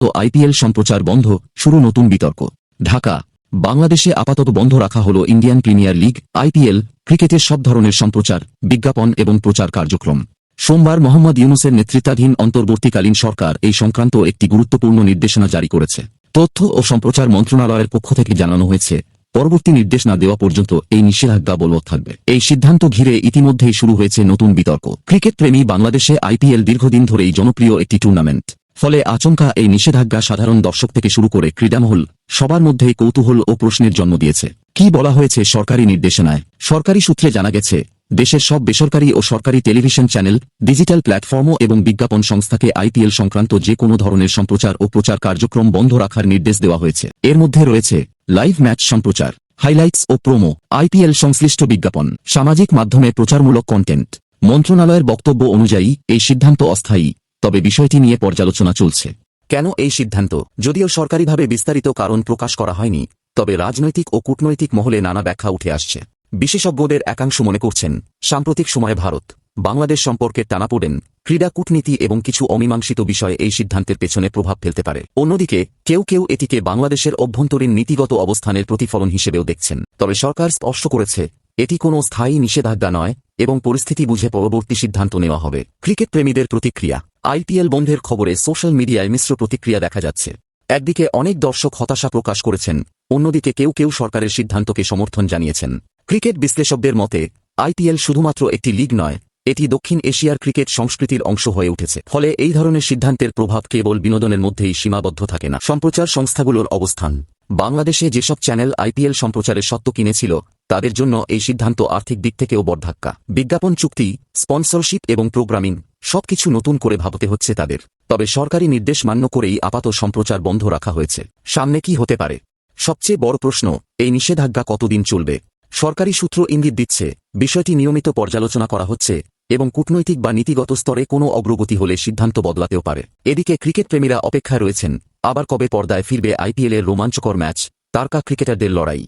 তো আইপিএল সম্প্রচার বন্ধ, শুরু নতুন বিতর্ক। ঢাকা। বাংলাদেশে আপাতত বন্ধ রাখা হল ইন্ডিয়ান প্রিমিয়ার লিগ আইপিএল ক্রিকেটের সব ধরনের সম্প্রচার, বিজ্ঞাপন এবং প্রচার কার্যক্রম। সোমবার মোহাম্মদ ইউনূসের নেতৃত্বাধীন অন্তর্বর্তীকালীন সরকার এই সংক্রান্ত একটি গুরুত্বপূর্ণ নির্দেশনা জারি করেছে। তথ্য ও সম্প্রচার মন্ত্রণালয়ের পক্ষ থেকে জানানো হয়েছে, পরবর্তী নির্দেশ না দেওয়া পর্যন্ত এই নিষেধাজ্ঞা বলবৎ থাকবে। এই সিদ্ধান্ত ঘিরে ইতিমধ্যেই শুরু হয়েছে নতুন বিতর্ক। ক্রিকেট প্রেমী বাংলাদেশে আইপিএল দীর্ঘদিন ধরেই জনপ্রিয় একটি টুর্নামেন্ট। ফলে আচমকা এই নিষেধাজ্ঞা সাধারণ দর্শক থেকে শুরু করে ক্রীড়ামহল সবার মধ্যেই কৌতূহল ও প্রশ্নের জন্ম দিয়েছে। কি বলা হয়েছে সরকারি নির্দেশনায়? সরকারি সূত্রে জানা গেছে, দেশের সব বেসরকারি ও সরকারি টেলিভিশন চ্যানেল, ডিজিটাল প্ল্যাটফর্ম এবং বিজ্ঞাপন সংস্থাকে আইপিএল সংক্রান্ত যে কোনো ধরনের সম্প্রচার ও প্রচার কার্যক্রম বন্ধ রাখার নির্দেশ দেওয়া হয়েছে। এর মধ্যে রয়েছে লাইভ ম্যাচ সম্প্রচার, হাইলাইটস ও প্রোমো, আইপিএল সংশ্লিষ্ট বিজ্ঞাপন, সামাজিক মাধ্যমে প্রচারমূলক কন্টেন্ট। মন্ত্রণালয়ের বক্তব্য অনুযায়ী এই সিদ্ধান্ত অস্থায়ী, তবে বিষয়টি নিয়ে পর্যালোচনা চলছে। কেন এই সিদ্ধান্ত? যদিও সরকারিভাবে বিস্তারিত কারণ প্রকাশ করা হয়নি, তবে রাজনৈতিক ও কূটনৈতিক মহলে নানা ব্যাখ্যা উঠে আসছে। বিশেষজ্ঞদের একাংশ মনে করছেন, সাম্প্রতিক সময়ে ভারত বাংলাদেশ সম্পর্কের টানাপোড়েন, ক্রীড়া কূটনীতি এবং কিছু অমীমাংসিত বিষয়ে এই সিদ্ধান্তের পেছনে প্রভাব ফেলতে পারে। অন্যদিকে কেউ কেউ এটিকে বাংলাদেশের অভ্যন্তরীণ নীতিগত অবস্থানের প্রতিফলন হিসেবেও দেখছেন। তবে সরকার স্পষ্ট করেছে, এটি কোনো স্থায়ী নিষেধাজ্ঞা নয় এবং পরিস্থিতি বুঝে পরবর্তী সিদ্ধান্ত নেওয়া হবে। ক্রিকেট প্রেমীদের প্রতিক্রিয়া। আইপিএল বন্ধের খবরে সোশ্যাল মিডিয়ায় মিশ্র প্রতিক্রিয়া দেখা যাচ্ছে। একদিকে অনেক দর্শক হতাশা প্রকাশ করেছেন, অন্যদিকে কেউ কেউ সরকারের সিদ্ধান্তকে সমর্থন জানিয়েছেন। ক্রিকেট বিশ্লেষকদের মতে, আইপিএল শুধুমাত্র একটি লিগ নয়, এটি দক্ষিণ এশিয়ার ক্রিকেট সংস্কৃতির অংশ হয়ে উঠেছে। ফলে এই ধরনের সিদ্ধান্তের প্রভাব কেবল বিনোদনের মধ্যেই সীমাবদ্ধ থাকে না। সম্প্রচার সংস্থাগুলোর অবস্থান। বাংলাদেশে যেসব চ্যানেল আইপিএল সম্প্রচারের স্বত্ব কিনেছিল, তাদের জন্য এই সিদ্ধান্ত আর্থিক দিক থেকেও বড় ধাক্কা। বিজ্ঞাপন চুক্তি, স্পন্সরশিপ এবং প্রোগ্রামিং সবকিছু নতুন করে ভাবতে হচ্ছে তাদের। তবে সরকারি নির্দেশ মান্য করেই আপাতত সম্প্রচার বন্ধ রাখা হয়েছে। সামনে কি হতে পারে? সবচেয়ে বড় প্রশ্ন, এই নিষেধাজ্ঞা কতদিন চলবে? সরকারি সূত্র ইঙ্গিত দিচ্ছে, বিষয়টি নিয়মিত পর্যালোচনা করা হচ্ছে এবং কূটনৈতিক বা নীতিগত স্তরে কোনো অগ্রগতি হলে সিদ্ধান্ত বদলাতেও পারে। এদিকে ক্রিকেট প্রেমীরা অপেক্ষায় রয়েছেন, আবার কবে পর্দায় ফিরবে আইপিএলের রোমাঞ্চকর ম্যাচ, তারকা ক্রিকেটারদের লড়াই।